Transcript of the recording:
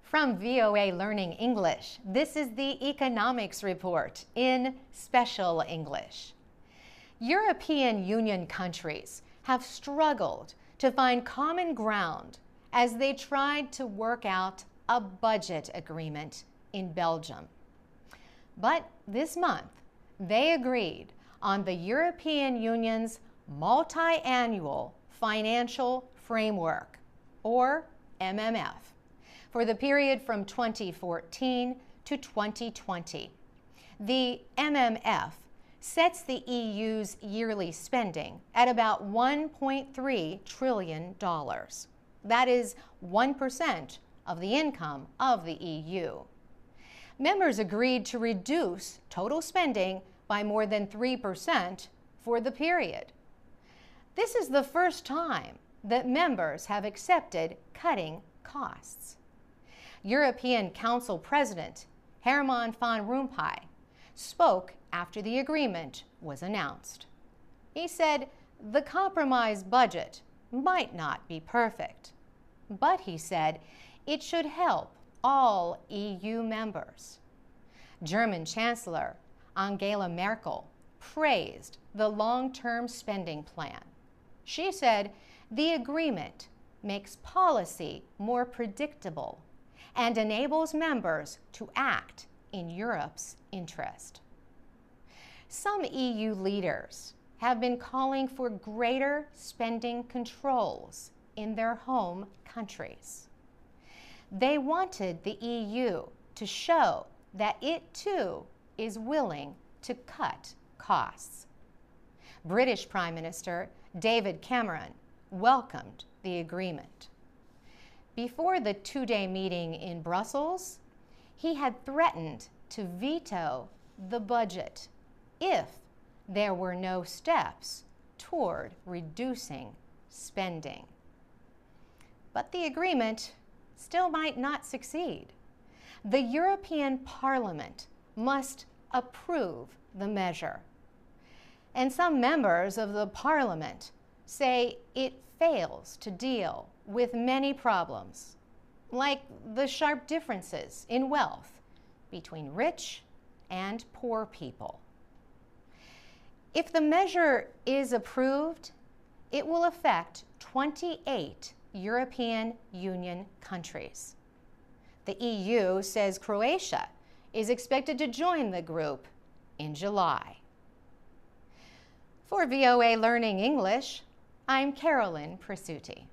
From VOA Learning English, this is the Economics Report in Special English. European Union countries have struggled to find common ground as they tried to work out a budget agreement in Belgium. But this month, they agreed on the European Union's Multi-Annual Financial Framework, or MMF, for the period from 2014 to 2020. The MMF sets the EU's yearly spending at about $1.3 trillion. That is 1% of the income of the EU. Members agreed to reduce total spending by more than 3% for the period. This is the first time that members have accepted cutting costs. European Council President Herman van Rompuy spoke after the agreement was announced. He said the compromise budget might not be perfect, but he said it should help all EU members. German Chancellor Angela Merkel praised the long-term spending plan. She said the agreement makes policy more predictable and enables members to act in Europe's interest. Some EU leaders have been calling for greater spending controls in their home countries. They wanted the EU to show that it too is willing to cut costs. British Prime Minister David Cameron welcomed the agreement. Before the two-day meeting in Brussels, he had threatened to veto the budget if there were no steps toward reducing spending. But the agreement still might not succeed. The European Parliament must approve the measure. And some members of the Parliament say it fails to deal with many problems, like the sharp differences in wealth between rich and poor people. If the measure is approved, it will affect 28 European Union countries. The EU says Croatia is expected to join the group in July. For VOA Learning English, I'm Carolyn Presutti.